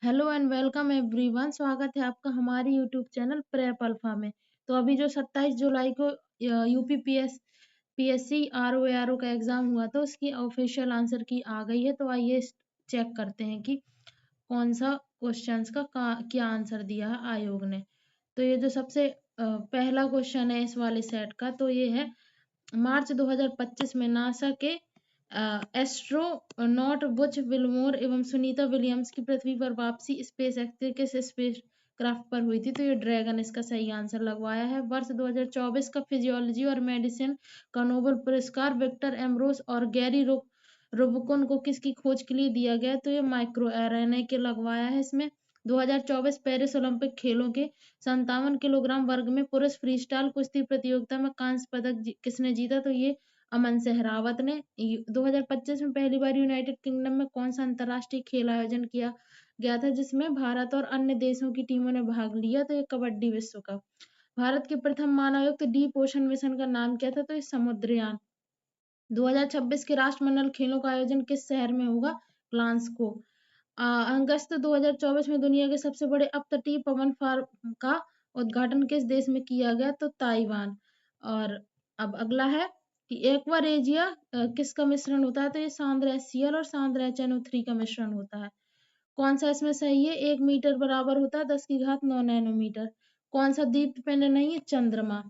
Hello and welcome everyone. स्वागत है आपका हमारे यूट्यूब चैनल प्रेप अल्फा में। तो अभी जो 27 जुलाई को यूपी पीएससी आरओ का एग्जाम हुआ था, उसकी ऑफिशियल आंसर की आ गई है। तो आइए चेक करते हैं कि कौन सा क्वेश्चंस का क्या आंसर दिया है आयोग ने। तो ये जो सबसे पहला क्वेश्चन है इस वाले सेट का, तो ये है मार्च 2025 में नासा के एस्ट्रोनॉट बुच विलमोर एवं सुनीता विलियम्स की पृथ्वी पर वापसी स्पेस एक्स के किस स्पेस क्राफ्ट पर हुई थी। तो ये ड्रैगन इसका सही आंसर लगवाया है। वर्ष 2024 का फिजियोलॉजी और मेडिसिन का नोबेल पुरस्कार विक्टर एम्ब्रोस और गैरी रुबिकन को किसकी खोज के लिए दिया गया। तो ये माइक्रो आरएनए के लगवाया है इसमें। 2024 पेरिस ओलंपिक खेलों के 57 किलोग्राम वर्ग में पुरुष फ्रीस्टाइल कुश्ती प्रतियोगिता में कांस्य पदक किसने जीता। तो ये अमन सहरावत ने। 2025 में पहली बार यूनाइटेड किंगडम में कौन सा अंतरराष्ट्रीय खेल आयोजन किया गया था जिसमें भारत और अन्य देशों की टीमों ने भाग लिया। तो ये कबड्डी विश्व कप। भारत के प्रथम मानवयुक्त डीप ओशन मिशन का नाम क्या था। तो ये समुद्रयान। 2026 के राष्ट्रमंडल खेलों का आयोजन किस शहर में होगा। ग्लासगो। अगस्त 2024 में दुनिया के सबसे बड़े अपतटीय पवन फार्म का उद्घाटन किस देश में किया गया। तो ताइवान। और अब अगला है कि एक्वारेजिया किसका मिश्रण होता है। तो ये सांद्र HCl और सांद्र HNO3 का मिश्रण होता है। कौन सा इसमें सही है। 1 मीटर बराबर होता है 10⁹ नैनोमीटर। कौन सा दीप्त पिंड नहीं है। चंद्रमा।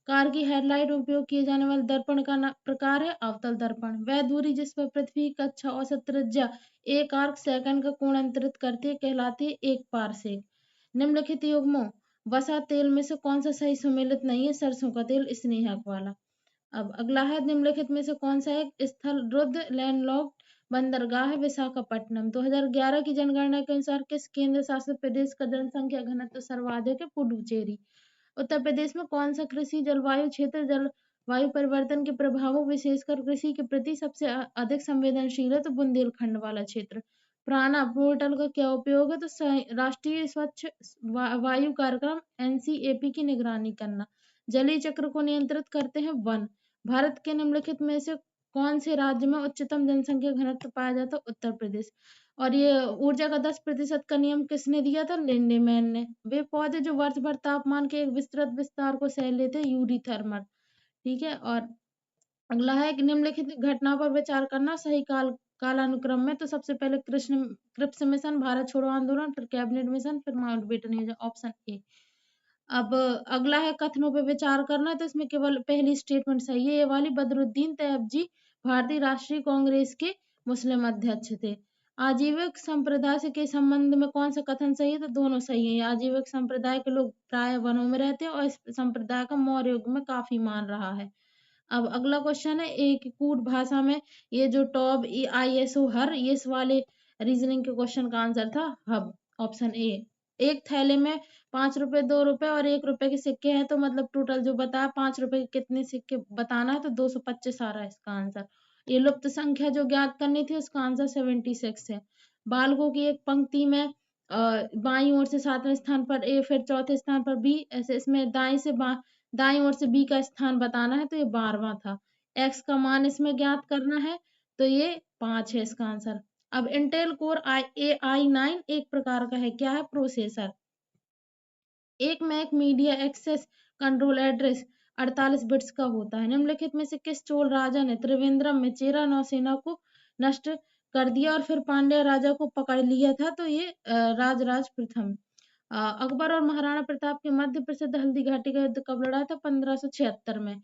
कार की हेडलाइट में उपयोग किए जाने वाले दर्पण का प्रकार है अवतल दर्पण। वह दूरी जिस पर पृथ्वी की कक्षा औसत त्रिज्या एक आर्क सेकंड का कोण अंतरित करती है कहलाती है एक पारसेक। निम्नलिखित युग्मों वसा तेल में से कौन सा सही सुमेलित नहीं है। सरसों का तेल स्नेहक वाला। अब अगला है निम्नलिखित में से कौन सा एक स्थल रुद्र लैंडलॉक्ड बंदरगाह है। विशाखापट्टनम। 2011 की जनगणना के अनुसार किस केंद्र शासित प्रदेश का जनसंख्या घनत्व सर्वाधिक है। पुडुचेरी। उत्तर प्रदेश में कौन सा कृषि जलवायु क्षेत्र जलवायु परिवर्तन के प्रभावों विशेषकर कृषि के प्रति सबसे अधिक संवेदनशील है। तो बुंदेलखंड वाला क्षेत्र। प्राणा पोर्टल का क्या उपयोग है। तो राष्ट्रीय स्वच्छ वायु कार्यक्रम NCAP की निगरानी करना। जलीय चक्र को नियंत्रित करते हैं वन। भारत के निम्नलिखित में से कौन से राज्य में उच्चतम जनसंख्या घनत्व पाया जाता है। उत्तर प्रदेश। और ये ऊर्जा का 10% का नियम किसने दिया था। लिंडेमैन ने। वे पौधे जो वर्ष भर तापमान के एक विस्तृत विस्तार को सह लेते हैं। Yuri thermal. ठीक है। और अगला है कि निम्नलिखित घटना पर विचार करना सही कालानुक्रम में। तो सबसे पहले क्रिप्स मिशन, भारत छोड़ो आंदोलन, फिर कैबिनेट मिशन, फिर माउंटबेटन योजना। Option A. अब अगला है कथनों पे विचार करना। तो इसमें केवल पहली स्टेटमेंट सही है ये वाली। बदरुद्दीन तैयबजी भारतीय राष्ट्रीय कांग्रेस के मुस्लिम अध्यक्ष थे। आजीविक संप्रदाय से के संबंध में कौन सा कथन सही है। तो दोनों सही है। आजीविक संप्रदाय के लोग प्राय वनों में रहते हैं और इस संप्रदाय का मौर्य युग में काफी मान रहा है। अब अगला क्वेश्चन है एक कूट भाषा में ये जो टॉब ISO हर ये इस वाले रीजनिंग के क्वेश्चन का आंसर था हब। Option A. एक थैले में 5 रुपए, 2 रुपए और 1 रुपए के सिक्के हैं। तो मतलब टोटल जो बताया 5 रुपए के कितने सिक्के बताना है। तो 225 आ रहा है इसका आंसर। ये लुप्त संख्या जो ज्ञात करनी थी उसका आंसर 76 है। बालकों की एक पंक्ति में बाईं ओर से 7वें स्थान पर ए, फिर चौथे स्थान पर बी, ऐसे इसमें दाईं ओर से बी का स्थान बताना है। तो ये 12वां था। एक्स का मान इसमें ज्ञात करना है। तो ये 5 है इसका आंसर। अब इंटेल कोर AI9 एक प्रकार का है क्या है। प्रोसेसर। एक MAC media access control address 48 bits का होता है। निम्नलिखित में से किस चोल राजा ने त्रिवेंद्रम में चेरा नौसेना को नष्ट कर दिया और फिर पांड्या राजा को पकड़ लिया था। तो ये राजराज प्रथम। अकबर और महाराणा प्रताप के मध्य प्रसिद्ध हल्दी घाटी का युद्ध कब लड़ा था। 1576 में।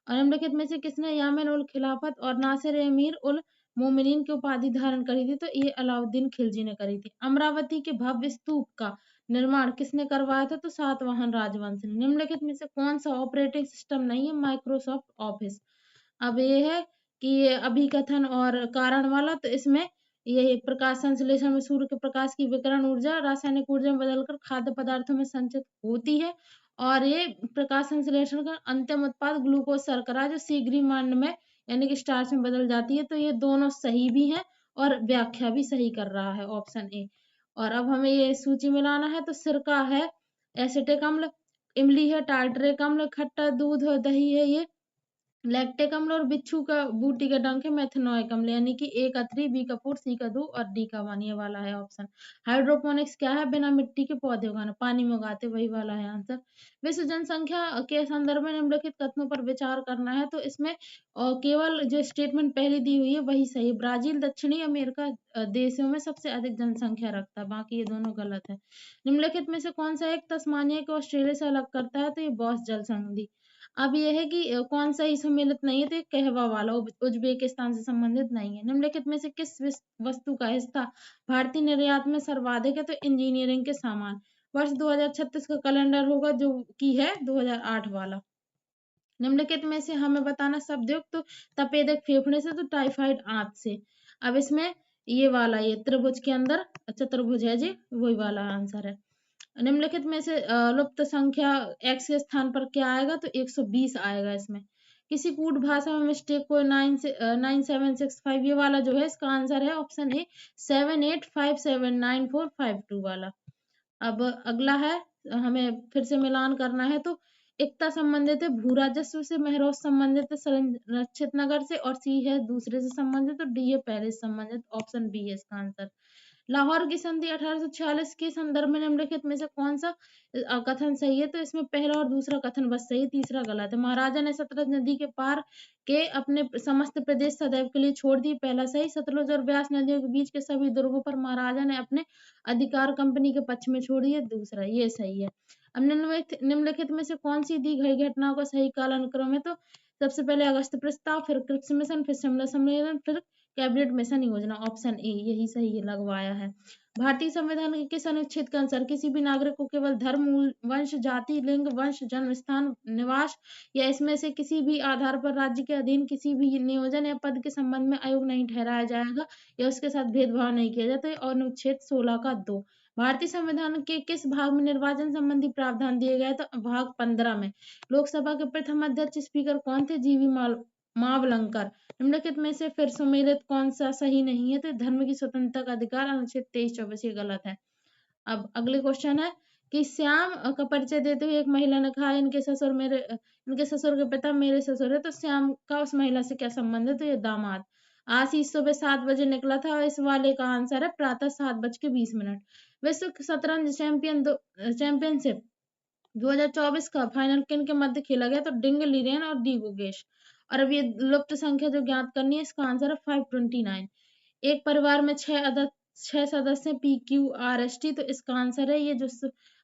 और निम्नलिखित में से किसने यामिन उल खिलाफत और नासिर अमीर उल मोमिनीन की उपाधि धारण करी थी। तो ये अलाउद्दीन खिलजी ने करी थी। अमरावती के भव्य स्तूप का निर्माण किसने करवाया था। तो सातवाहन राजवंश ने। निम्नलिखित में से कौन सा ऑपरेटिंग सिस्टम नहीं है। Microsoft office. अब ये है कि ये अभिकथन और कारण वाला। तो इसमें ये प्रकाश संश्लेषण में सूर्य के प्रकाश की विकिरण ऊर्जा रासायनिक ऊर्जा में बदलकर खाद्य पदार्थों में संचित होती है। और ये प्रकाश संश्लेषण का अंतिम उत्पाद ग्लूकोज शर्करा जो शीघ्रमांड में यानी कि स्टार्च में बदल जाती है। तो ये दोनों सही भी हैं और व्याख्या भी सही कर रहा है ऑप्शन ए। और अब हमें ये सूची में लाना है। तो सिरका है एसिटिक अम्ल, इमली है टार्टरिक अम्ल, खट्टा दूध और दही है ये लैक्टिक अम्ल और बिच्छू का बूटी का डंक है मेथनोइक अम्ल, यानी कि ए का 3, बी का 4, सी का 2 और डी का 1, ये वाला है ऑप्शन। हाइड्रोपोनिक्स क्या है? बिना मिट्टी के पौधे उगाना, पानी में उगाते, वही वाला है आंसर। विश्व जनसंख्या के संदर्भ में निम्नलिखित कथनों पर विचार करना है, तो इसमें केवल जो स्टेटमेंट पहली दी हुई है वही सही। ब्राजील दक्षिणी अमेरिका देशों में सबसे अधिक जनसंख्या रखता है, बाकी ये दोनों गलत है। निम्नलिखित में से कौन सा एक तस्मानिया को ऑस्ट्रेलिया से अलग करता है? तो ये बॉस जल संधि। अब ये है कि कौन सा ही सम्मिलित नहीं है, तो ये कहवा वाला उज्बेकिस्तान से संबंधित नहीं है। निम्नलिखित में से किस वस्तु का हिस्सा भारतीय निर्यात में सर्वाधिक है? तो इंजीनियरिंग के सामान। वर्ष 2036 का कैलेंडर होगा जो कि है 2008 वाला। निम्नलिखित में से हमें बताना शब्दयुक्त तो तपेदिक फेफड़े से, तो टाइफाइड आंत से। अब इसमें ये वाला, ये त्रिभुज के अंदर चतुर्भुज है जी, वही वाला आंसर है। निम्नलिखित में से लुप्त संख्या x के स्थान पर क्या आएगा? तो 120 आएगा इसमें। किसी कूट भाषा में मिस्टेक को 9765, ये वाला जो है इसका आंसर है ऑप्शन ए 78579452 वाला। अब अगला है, हमें फिर से मिलान करना है, तो एकता संबंधित है भू राजस्व से, महरौस संबंधित है संरक्षित नगर से, और सी है दूसरे से संबंधित, और डी है पहले से संबंधित, ऑप्शन बी है इसका आंसर। लाहौर की संधि 1846 के संदर्भ में निम्नलिखित में से कौन सा कथन सही है? तो इसमें पहला और दूसरा कथन बस सही, तीसरा गलत है। महाराजा ने सतलज नदी के पार के अपने समस्त प्रदेश सदैव के लिए छोड़ दिए, पहला सही। सतलुज और ब्यास नदियों के बीच के सभी दुर्गों पर महाराजा ने अपने अधिकार कंपनी के पक्ष में छोड़ दिए, दूसरा, ये सही है। अब निम्नलिखित में से कौन सी दी गई घटनाओं का सही कालानुक्रम है? तो सबसे पहले अगस्त प्रस्ताव, फिर क्रिप्स मिशन, फिर शिमला सम्मेलन, फिर कैबिनेट मिशन योजना, ऑप्शन ए यही सही लगवाया है। भारतीय संविधान के किस अनुच्छेद के अनुसार किसी भी नागरिक को केवल धर्म, मूल, वंश, जाति, लिंग, वंश, जन्म स्थान, निवास या इसमें से किसी भी आधार पर राज्य के अधीन किसी भी नियोजन या पद के संबंध में अयोग्य नहीं ठहराया जाएगा या उसके साथ भेदभाव नहीं किया जाता? और अनुच्छेद 16 का 2। भारतीय संविधान के किस भाग में निर्वाचन संबंधी प्रावधान दिए गए? तो भाग 15 में। लोकसभा के प्रथम अध्यक्ष स्पीकर कौन थे? जीवी मावलंकर। निम्नलिखित में से फिर सम्मिलित कौन सा सही नहीं है? तो धर्म की स्वतंत्रता का अधिकार, अनुच्छेद 23-24, ये गलत है। अब अगले क्वेश्चन है कि श्याम का परिचय देते हुए एक महिला ने कहा इनके ससुर के पिता मेरे ससुर है, तो श्याम का उस महिला से क्या संबंध है? तो ये दामाद। आशीष सुबह 7 बजे निकला था, और इस वाले का आंसर है प्रातः 7:20। विश्व शतरंज चैंपियनशिप 2024 का फाइनल किन के मध्य खेला गया? तो डिंग लीरेन और डी गुकेश। और अब ये लुप्त संख्या जो ज्ञात करनी है, इसका आंसर है 529। एक परिवार में 6 सदस्य PQRST, तो इसका आंसर है ये जो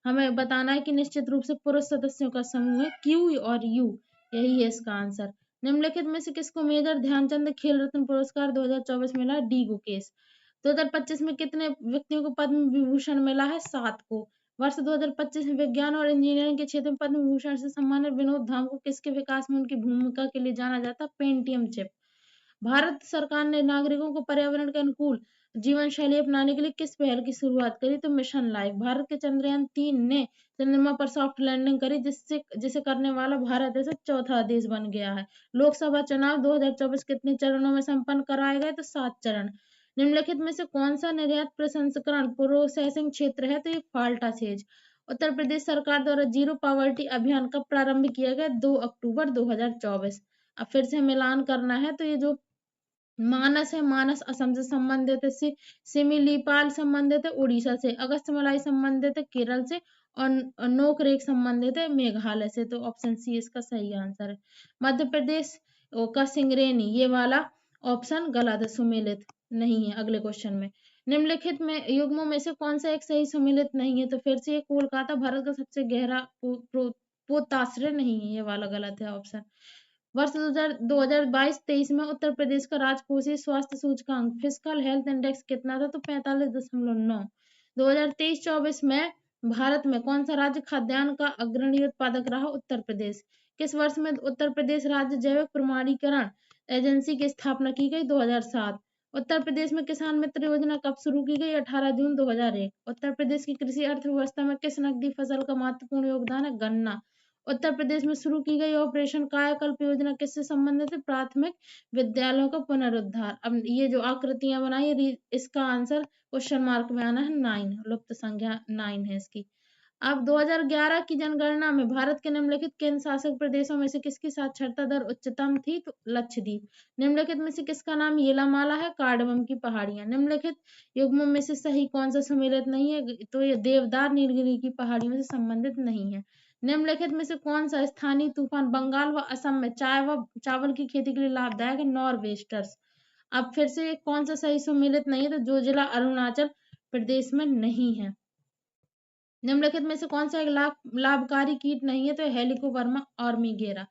हमें बताना है कि निश्चित रूप से पुरुष सदस्यों का समूह है Q और U, यही है इसका आंसर। निम्नलिखित में से किसको मेजर ध्यानचंद खेल रत्न पुरस्कार 2024 मिला? डी गुकेश। 2025 में कितने व्यक्तियों को पद्म विभूषण मिला है? 7 को। वर्ष 2025 में विज्ञान और इंजीनियरिंग के क्षेत्र में पद्म विभूषण से सम्मानित विनोद धाम को किसके विकास में उनकी भूमिका के लिए जाना जाता है? Pentium chip. भारत सरकार ने नागरिकों को पर्यावरण के अनुकूल जीवन शैली अपनाने के लिए किस पहल की शुरुआत करी? तो मिशन लाइफ। भारत के चंद्रयान-3 ने चंद्रमा पर सॉफ्ट लैंडिंग करी, जिसे करने वाला भारत ऐसा चौथा देश बन गया है। लोकसभा चुनाव 2024 कितने चरणों में संपन्न कराए गए? तो 7 चरण। निम्नलिखित में से कौन सा निर्यात प्रसंस्करण प्रोसेसिंग क्षेत्र है? तो ये फाल्टा सेज। उत्तर प्रदेश सरकार द्वारा जीरो पॉवर्टी अभियान कब प्रारंभ किया गया? 2 अक्टूबर 2024। अब फिर से मिलान करना है, तो ये जो मानस है, मानस असम से संबंधित है, सिमिलीपाल संबंधित है उड़ीसा से, अगस्त्यमलाई संबंधित है केरल से, और नोकरेक संबंधित है मेघालय से, तो ऑप्शन सी इसका सही आंसर है। मध्य प्रदेश का सिंगरेनी, ये वाला ऑप्शन गलत है, सुमेलित नहीं है। अगले क्वेश्चन में निम्नलिखित में युग्मों में से कौन सा एक सही सुमेलित नहीं है? तो फिर से कोलकाता भारत का सबसे गहरा पोताश्रय नहीं है, ये वाला गलत है ऑप्शन। वर्ष 2022-23 में उत्तर प्रदेश का राजकोषीय स्वास्थ्य सूचकांक फिजिकल हेल्थ इंडेक्स कितना था? तो 45.9। 2023-24 में भारत में कौन सा राज्य खाद्यान्न का अग्रणी उत्पादक रहा? उत्तर प्रदेश। किस वर्ष में उत्तर प्रदेश राज्य जैविक प्रमाणीकरण एजेंसी की स्थापना की गई? 2007। उत्तर प्रदेश में किसान मित्र योजना कब शुरू की गई? 18 जून 2001। उत्तर प्रदेश की कृषि अर्थव्यवस्था में किस नकदी फसल का महत्वपूर्ण योगदान है? गन्ना। उत्तर प्रदेश में शुरू की गई ऑपरेशन कायाकल्प योजना किससे संबंधित है? प्राथमिक विद्यालयों का पुनरुद्धार। अब ये जो आकृतियां बनाई, इसका आंसर क्वेश्चन मार्क में आना है 9, लुप्त संख्या 9 है इसकी। अब 2011 की जनगणना में भारत के निम्नलिखित केंद्र शासित प्रदेशों में से किसकी साक्षरता दर उच्चतम थी? तो लक्षद्वीप। निम्नलिखित में से किसका नाम येलामाला है? कार्डमम की पहाड़ियां। निम्नलिखित युग्मों में से सही कौन सा सम्मिलित नहीं है? तो ये देवदार नीलगिरी की पहाड़ियों से संबंधित नहीं है। निम्नलिखित में से कौन सा स्थानीय तूफान बंगाल व असम में चाय व चावल की खेती के लिए लाभदायक है? नॉर्वेस्टर्स। अब फिर से कौन सा सही सम्मिलित नहीं है? तो जो जिला अरुणाचल प्रदेश में नहीं है। निम्नलिखित में से कौन सा एक लाभकारी कीट नहीं है? तो हेलिकोवर्मा ऑर्मिगेरा।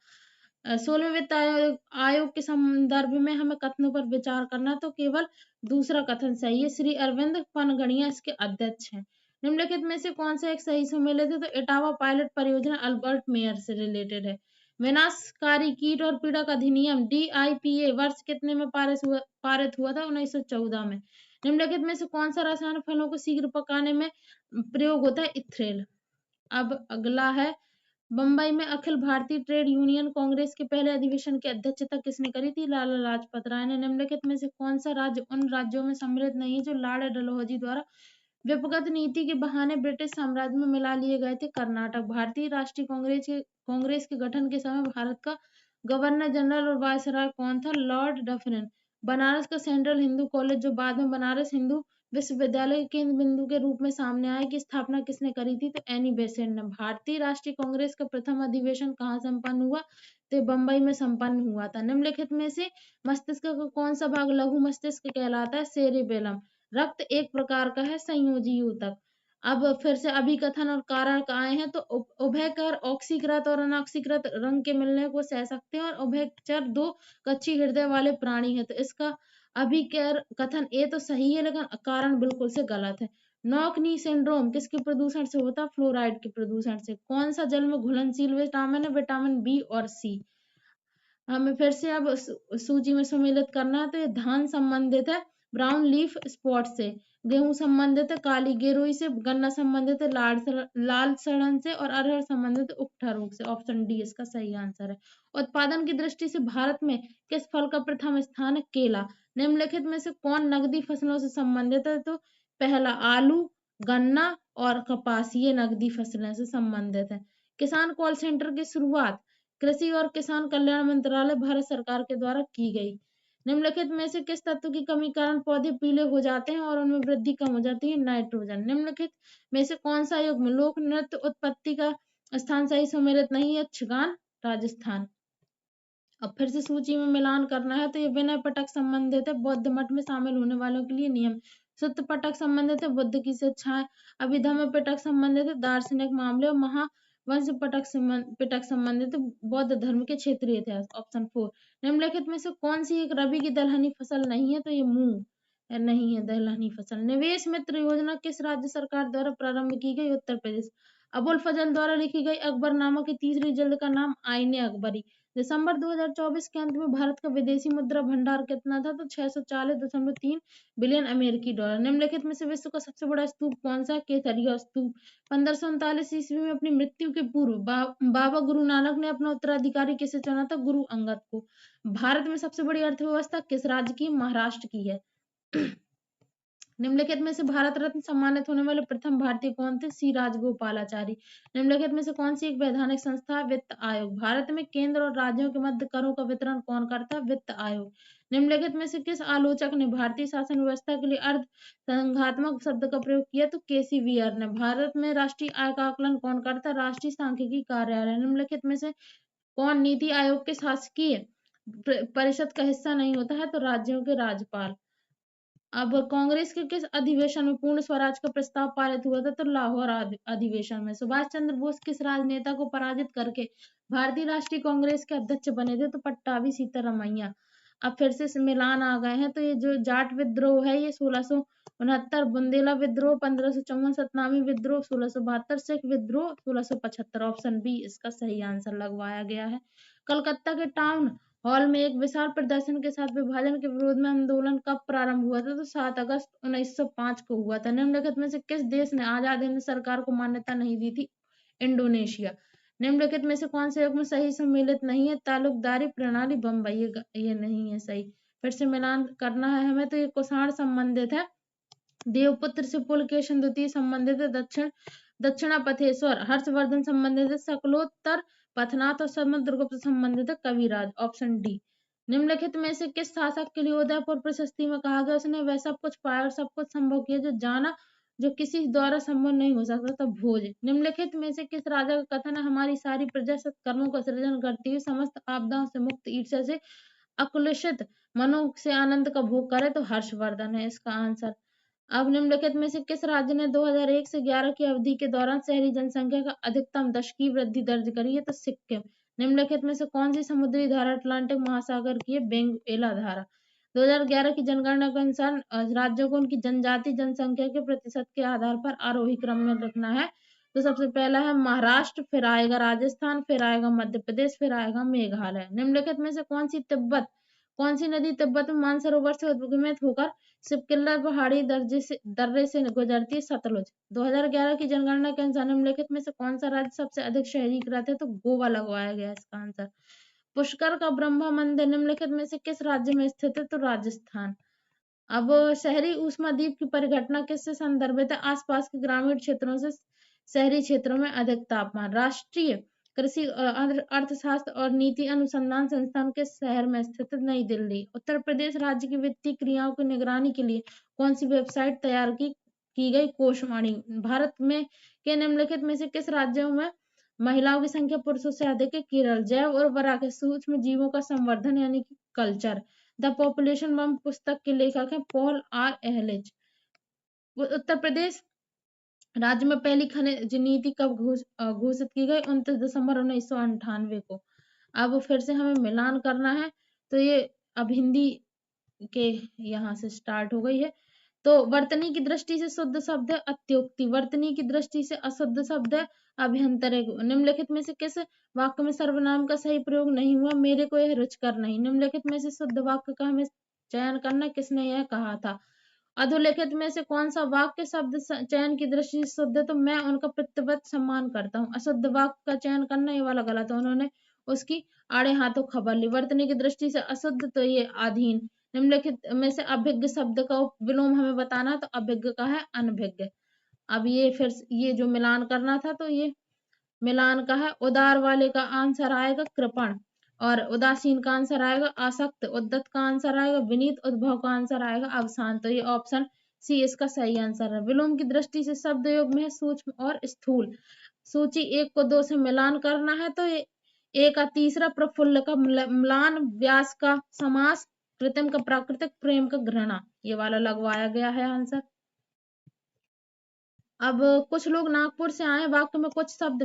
16वें वित्त आयोग के संदर्भ में हमें कथनों पर विचार करना है, तो केवल दूसरा कथन सही है। श्री अरविंद पनगड़िया इसके अध्यक्ष हैं। निम्नलिखित में से कौन सा एक सही सम्मिलित है? तो इटावा पायलट परियोजना अल्बर्ट मेयर से रिलेटेड है। विनाशकारी कीट और पीड़क अधिनियम DIPA वर्ष कितने में पारित हुआ था? 1914 में। निम्नलिखित में से कौन सा रसायन फलों को शीघ्र पकाने में प्रयोग होता है? इथ्रेल। अब अगला है, बम्बई में अखिल भारतीय ट्रेड यूनियन कांग्रेस के पहले अधिवेशन की अध्यक्षता किसने करी थी? लाला लाजपत राय ने। निम्नलिखित में से कौन सा राज्य उन राज्यों में सम्मिलित नहीं है जो लॉर्ड डलहौजी द्वारा विपगत नीति के बहाने ब्रिटिश साम्राज्य में मिला लिए गए थे? कर्नाटक। भारतीय राष्ट्रीय कांग्रेस के गठन के समय भारत का गवर्नर जनरल और वायसराय कौन था? Lord Dufferin. बनारस का सेंट्रल हिंदू कॉलेज, जो बाद में बनारस हिंदू विश्वविद्यालय के केंद्र बिंदु के रूप में सामने आया, की स्थापना किसने करी थी? तो एनी बेसेंट ने। भारतीय राष्ट्रीय कांग्रेस का प्रथम अधिवेशन कहाँ संपन्न हुआ? तो बंबई में संपन्न हुआ था। निम्नलिखित में से मस्तिष्क का कौन सा भाग लघु मस्तिष्क कहलाता है? सेरेबेलम। रक्त एक प्रकार का है संयोजी ऊतक। अब फिर से अभिकथन और कारक आए हैं, तो उभयकर ऑक्सीकृत और अनऑक्सीकृत रंग के मिलने को सह सकते हैं, और उभयचर दो कच्ची हृदय वाले प्राणी है। तो इसका अभिकर कथन ए तो सही है, लेकिन कारण बिल्कुल से गलत है। नॉक नी सिंड्रोम किसके प्रदूषण से होता है? फ्लोराइड के प्रदूषण से। कौन सा जल में घुलनशील विटामिन है? विटामिन बी और सी। हमें फिर से अब सूची में सम्मिलित करना है, तो ये धान संबंधित है ब्राउन लीफ स्पॉट से, गेहूं संबंधित है काली गेरुई से, गन्ना संबंधित है लाल सड़न से, और अरहर संबंधित है उकठा रोग से। ऑप्शन डी इसका सही आंसर है। उत्पादन की दृष्टि से भारत में किस फल का प्रथम स्थान है? केला। निम्नलिखित में से कौन नकदी फसलों से संबंधित है? तो पहला आलू, गन्ना और कपास, ये नकदी फसलें से संबंधित है। किसान कॉल सेंटर की शुरुआत कृषि और किसान कल्याण मंत्रालय भारत सरकार के द्वारा की गई। निम्नलिखित में से किस तत्व की कमी कारण पौधे पीले हो जाते हैं और उनमें वृद्धि कम हो जाती है? नाइट्रोजन। निम्नलिखित में से कौन सा युग्म लोक नृत्य उत्पत्ति का स्थान सही सम्मिलित नहीं है? यक्षगान, राजस्थान। अब फिर से सूची में मिलान करना है, तो ये विनय पटक संबंधित है बौद्ध मठ में शामिल होने वालों के लिए नियम। सुत्त पटक संबंधित है बुद्ध की शिक्षाएं। अभिधम्म पिटक संबंधित है दार्शनिक मामले, और महावंश पिटक संबंधित है बौद्ध धर्म के क्षेत्रीय इतिहास। ऑप्शन 4। निम्नलिखित में से कौन सी एक रबी की दलहनी फसल नहीं है? तो ये मूंग नहीं है दलहनी फसल। निवेश मित्र योजना किस राज्य सरकार द्वारा प्रारंभ की गई? उत्तर प्रदेश। अबुल फजल द्वारा लिखी गई अकबरनामा की तीसरी जिल्द का नाम आईने अकबरी। दिसंबर 2024 के अंत में भारत का विदेशी मुद्रा भंडार कितना था? तो 640.3 बिलियन अमेरिकी डॉलर। निम्नलिखित में से विश्व का सबसे बड़ा स्तूप कौन सा? केसरिया स्तूप। 1539 ईस्वी में अपनी मृत्यु के पूर्व बाबा गुरु नानक ने अपना उत्तराधिकारी किसे चुना था? गुरु अंगद को। भारत में सबसे बड़ी अर्थव्यवस्था किस राज्य की? महाराष्ट्र की है। निम्नलिखित में से भारत रत्न सम्मानित होने वाले प्रथम भारतीय कौन थे? सी राजगोपालाचारी। निम्नलिखित में से कौन सी एक वैधानिक संस्था है? वित्त आयोग। भारत में केंद्र और राज्यों के मध्य करों का वितरण कौन करता है? वित्त आयोग। निम्नलिखित में से किस आलोचक ने भारतीय शासन व्यवस्था के लिए अर्ध संघात्मक शब्द का प्रयोग किया? तो केसी वीर ने। भारत में राष्ट्रीय आय का आकलन कौन करता है? राष्ट्रीय सांख्यिकी कार्यालय। निम्नलिखित में से कौन नीति आयोग के शासकीय परिषद का हिस्सा नहीं होता है? तो राज्यों के राज्यपाल। अब कांग्रेस के किस अधिवेशन में पूर्ण स्वराज का प्रस्ताव पारित हुआ था? तो लाहौर अधिवेशन में। सुभाष चंद्र बोस किस राजनेता को पराजित करके भारतीय राष्ट्रीय कांग्रेस के अध्यक्ष बने थे? तो पट्टाभी सीतारमैया। अब फिर से मिलान आ गए हैं, तो ये जो जाट विद्रोह है ये 1669, बुंदेला विद्रोह 1554, सतनामी विद्रोह 1672, सिख विद्रोह 1675। ऑप्शन बी इसका सही आंसर लगवाया गया है। कलकत्ता के टाउन हॉल में एक विशाल प्रदर्शन के साथ विभाजन के विरोध में आंदोलन कब प्रारंभ हुआ था? तो 7 अगस्त 1905 को हुआ था। निम्नलिखित में से किस देश ने आजाद हिंद सरकार को मान्यता नहीं दी थी? इंडोनेशिया। निम्नलिखित में से कौन से युग्म सही सम्मिलित नहीं है? तालुकदारी प्रणाली बम्बई, ये नहीं है सही। फिर से मिलान करना है हमें, तो ये कुषाण संबंधित है। देवपुत्र से पुलकेशन द्वितीय संबंधित है दक्षिण दक्षिणापथेश्वर, हर्षवर्धन संबंधित शकलोत्तर पथनाथ और समुद्रगुप्त संबंधित कविराज। Option D. निम्नलिखित में से किस शासक के लिए उदयपुर प्रशस्ति में कहा गया उसने वह सब कुछ पाया और सब कुछ संभव किया जो जाना जो किसी द्वारा संभव नहीं हो सकता था भोज। निम्नलिखित में से किस राजा का कथन है हमारी सारी प्रजा सत्कर्मों का सृजन करती हुई समस्त आपदाओं से मुक्त ईर्ष्या से अकुलषित मनो से आनंद का भोग करे तो हर्षवर्धन है इसका आंसर। अब निम्नलिखित में से किस राज्य ने 2001 से 11 की अवधि के दौरान शहरी जनसंख्या का अधिकतम दशकीय वृद्धि दर्ज करी है तो सिक्किम। निम्नलिखित में से कौन सी समुद्री धारा अटलांटिक महासागर की है वेनेजुएला धारा। 2011 की जनगणना के अनुसार राज्यों को उनकी जनजाति जनसंख्या के प्रतिशत के आधार पर आरोही क्रम में रखना है। तो सबसे पहला है महाराष्ट्र, फिर आएगा राजस्थान, फिर आएगा मध्य प्रदेश, फिर आएगा मेघालय। निम्नलिखित में से कौन सी नदी तिब्बत में मानसरोवर से उद्गमित होकर सिपकिल्लर पहाड़ी दर्रे से गुजरती है सतलुज। 2011 की जनगणना के अनुसार निम्नलिखित में से कौन सा राज्य सबसे अधिक शहरीकृत है तो गोवा लगवाया गया इसका आंसर। पुष्कर का ब्रह्मा मंदिर निम्नलिखित में से किस राज्य में स्थित है तो राजस्थान। अब शहरी ऊष्माद्वीप की परिघटना किससे संदर्भित है आसपास के ग्रामीण क्षेत्रों से शहरी क्षेत्रों में अधिक तापमान। राष्ट्रीय कृषि अर्थशास्त्र और नीति अनुसंधान संस्थान के शहर में स्थित है नई दिल्ली। उत्तर प्रदेश राज्य की वित्तीय क्रियाओं की निगरानी के लिए कौन सी वेबसाइट तैयार की गई कोषवाणी। भारत में के निम्नलिखित में से किस राज्यों में महिलाओं की संख्या पुरुषों से अधिक है केरल। जैव उर्वरक सूक्ष्म जीवों का संवर्धन यानी कि कल्चर। द पॉपुलेशन बम पुस्तक के लेखक हैं पॉल आर एहलिच। उत्तर प्रदेश राज्य में पहली खनिज नीति कब घोषित की गई 29 दिसंबर 1998 को। अब फिर से हमें मिलान करना है तो ये अब हिंदी के यहाँ से स्टार्ट हो गई है। तो वर्तनी की दृष्टि से शुद्ध शब्द है अत्युक्ति, वर्तनी की दृष्टि से अशुद्ध शब्द है अभ्यंतरिक। निम्नलिखित में से किस वाक्य में सर्वनाम का सही प्रयोग नहीं हुआ मेरे को यह रुचकर नहीं। निम्नलिखित में से शुद्ध वाक्य का हमें चयन करना किसने यह कहा था। अधोलिखित में से कौन सा वाक्य शब्द चयन की दृष्टि से शुद्ध है तो मैं उनका प्रतिबद्ध सम्मान करता हूँ। अशुद्ध वाक्य का चयन करना ये वाला गलत है, उन्होंने उसकी आड़े हाथों खबर ली। वर्तनी की दृष्टि से अशुद्ध तो ये अधीन। निम्नलिखित में से अभिज्ञ शब्द का विलोम हमें बताना तो अभिज्ञ का है अनभिज्ञ। अब ये फिर ये जो मिलान करना था तो ये मिलान का है उदार वाले का आंसर आएगा कृपण और उदासीन का आंसर आएगा आसक्त, उद्दत का आंसर आएगा विनीत, उद्भव का आंसर आएगा अवसान। तो ये ऑप्शन सी इसका सही आंसर है। विलोम की दृष्टि से शब्द योग में है सूक्ष्म और स्थूल। सूची 1 को 2 से मिलान करना है तो ये ए का तीसरा प्रफुल्ल का म्लान, व्यास का समास, कृत्रिम का प्राकृतिक, प्रेम का घृणा, ये वाला लगवाया गया है आंसर। अब कुछ लोग नागपुर से आए वाक्य में कुछ शब्द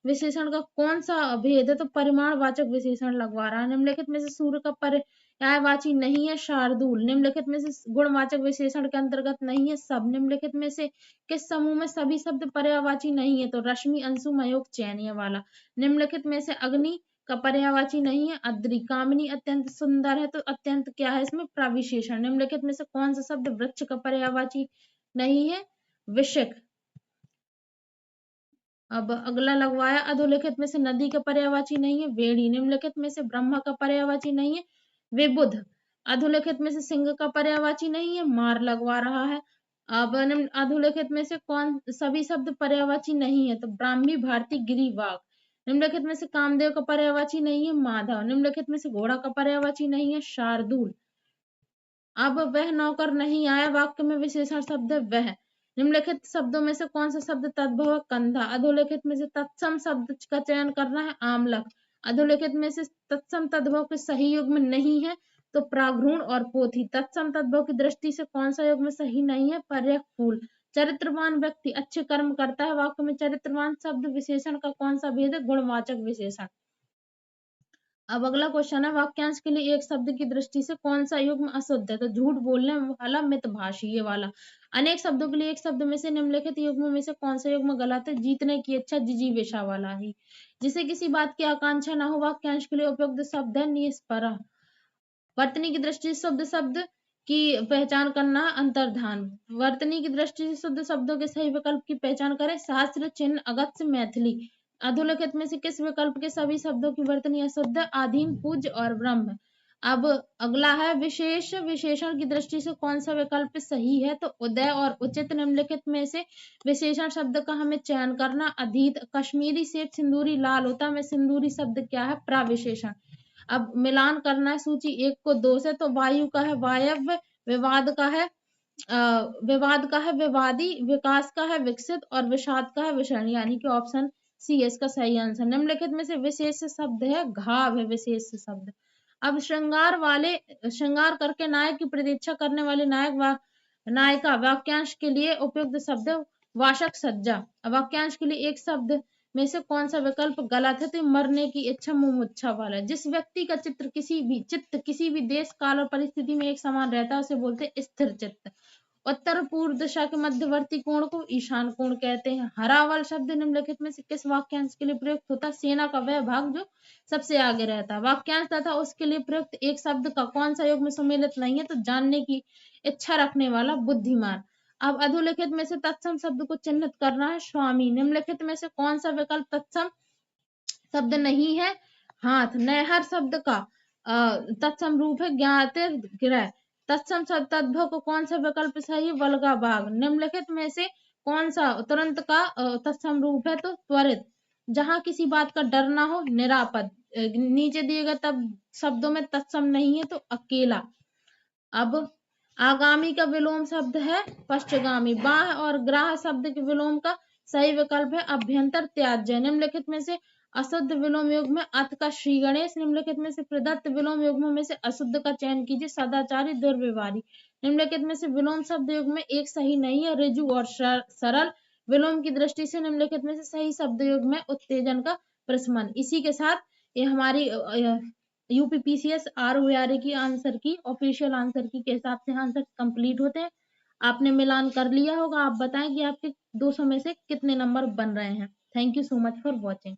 विशेषण का कौन सा भेद है तो परिमाणवाचक विशेषण लगवा रहा है। निम्नलिखित में से सूर्य का पर्यायवाची नहीं है शार्दूल। निम्नलिखित में से गुणवाचक विशेषण के अंतर्गत नहीं है सब। निम्नलिखित में से किस समूह में सभी शब्द पर्यायवाची नहीं है तो रश्मि, अंशु, मयूख, चैन, ये वाला। निम्नलिखित में से अग्नि का पर्यायवाची नहीं है अद्रि। कामिनी अत्यंत सुंदर है तो अत्यंत क्या है इसमें प्रविशेषण। निम्नलिखित में से कौन सा शब्द वृक्ष का पर्यायवाची नहीं है विषक। अब अगला लगवाया अधोलिखित में से नदी का पर्यायवाची नहीं है वेड़ी। निम्नलिखित में से ब्रह्मा का पर्यायवाची नहीं है विबुध। अधोलिखित में से सिंह का पर्यायवाची नहीं है मार लगवा रहा है। अब अधोलिखित में से कौन सभी शब्द पर्यायवाची नहीं है तो ब्राह्मी, भारती, गिरी, वाघ। निम्नलिखित में से कामदेव का पर्यायवाची नहीं है माधव। निम्नलिखित में से घोड़ा का पर्यायवाची नहीं है शार्दूल। अब वह नौकर नहीं आया वाक्य में विशेषण शब्द है वह। निम्नलिखित शब्दों में से कौन सा शब्द तद्भव है कंधा। अधोलिखित में से तत्सम शब्द का चयन करना है आमलक। अधोलिखित में से तत्सम तद्भव के सही युग्म नहीं है तो प्राघ्रूण और पोथी। तत्सम तद्भव की दृष्टि से कौन सा युग्म सही नहीं है पर्यक फूल। चरित्रवान व्यक्ति अच्छे कर्म करता है वाक्य में चरित्रवान शब्द विशेषण का कौन सा भेद है गुणवाचक विशेषण। अब अगला क्वेश्चन है वाक्यांश के लिए एक शब्द की दृष्टि से कौन सा युग्म अशुद्ध है तो झूठ बोलने वाला, मितभाषी, ये वाला। अनेक शब्दों के लिए एक शब्द में से निम्नलिखित युग्म में से कौन सा युग्म गलत है जीतने की इच्छा, जिजीविषा वाला ही। जिसे किसी बात की आकांक्षा न हो वाक्यांश के लिए उपयुक्त शब्द है निष्परा। वर्तनी की दृष्टि से शुद्ध शब्द की पहचान करना अंतर्धान। वर्तनी की दृष्टि से शुद्ध शब्दों के सही विकल्प की पहचान करें शास्त्र, चिन्ह, अगत्य, मैथिली। अधोलिखित में से किस विकल्प के सभी शब्दों की वर्तनी अशुद्ध है आधीन, पूज्य और ब्रह्म। अब अगला है विशेष विशेषण की दृष्टि से कौन सा विकल्प सही है, तो उदय और उचित। निम्नलिखित में से विशेषण शब्द का हमें चयन करना। अधीत, कश्मीरी सेब सिंदूरी लाल होता है, में सिंदूरी शब्द क्या है, प्रविशेषण। अब मिलान करना है सूची 1 को 2 से, तो वायु का है वायव्य, विवाद का है विवादी, विकास का है विकसित और विषाद का है विषण, यानी कि ऑप्शन सी इसका सही आंसर। निम्नलिखित में से विशेष शब्द है घाव है विशेष शब्द। अब श्रृंगार करके नायक की प्रतीक्षा करने वाले नायिका वाक्यांश के लिए उपयुक्त शब्द वाशक सज्जा। वाक्यांश के लिए एक शब्द में से कौन सा विकल्प गलत है, तो मरने की इच्छा मुमुच्छा वाला। जिस व्यक्ति का चित्त किसी भी देश काल और परिस्थिति में एक समान रहता है उसे बोलते हैं स्थिर चित्त। उत्तर पूर्व दिशा के मध्यवर्ती कोण को ईशान कोण कहते हैं। हरावल शब्द निम्नलिखित में से किस वाक्यांश के लिए प्रयुक्त होता है, सेना का वह भाग जो सबसे आगे रहता है। वाक्यांश तथा उसके लिए प्रयुक्त एक शब्द का कौन सा योग में सम्मिलित नहीं है, तो जानने की इच्छा रखने वाला, बुद्धिमान। अब अधोलिखित में से तत्सम शब्द को चिन्हित करना है। स्वामी, निम्नलिखित में से कौन सा विकल्प तत्सम शब्द नहीं है, हाथ। नहर शब्द का तत्सम रूप है ज्ञातिर्ग्रह। तत्सम शब्द तद्भव को कौन सा विकल्प सही है, वल्गा बाग। निम्नलिखित में से कौन सा तुरंत का तत्सम रूप है, तो त्वरित। जहां किसी बात का डर ना हो, निरापद। नीचे दिए गए तब शब्दों में तत्सम नहीं है, तो अकेला। अब आगामी का विलोम शब्द है पश्चगामी। बाह और ग्राह शब्द के विलोम का सही विकल्प है अभ्यंतर त्याज्य। निम्नलिखित में से अशुद्ध विलोम युग्म में अथ का श्री गणेश। निम्नलिखित में से प्रदत्त विलोम युग्म में से अशुद्ध का चयन कीजिए, सदाचारी, दुर्व्यवहारी। निम्नलिखित में से विलोम शब्द युग्म में एक सही नहीं है, ऋजु और सरल। विलोम की दृष्टि से निम्नलिखित में से सही शब्द युग्म में उत्तेजन का प्रशमन। इसी के साथ ये हमारी यूपीपीसीएस आरओआरए की आंसर की ऑफिशियल आंसर की के हिसाब से आंसर कंप्लीट होते हैं। आपने मिलान कर लिया होगा। आप बताएं कि आपके 200 में से कितने नंबर बन रहे हैं। Thank you so much for watching.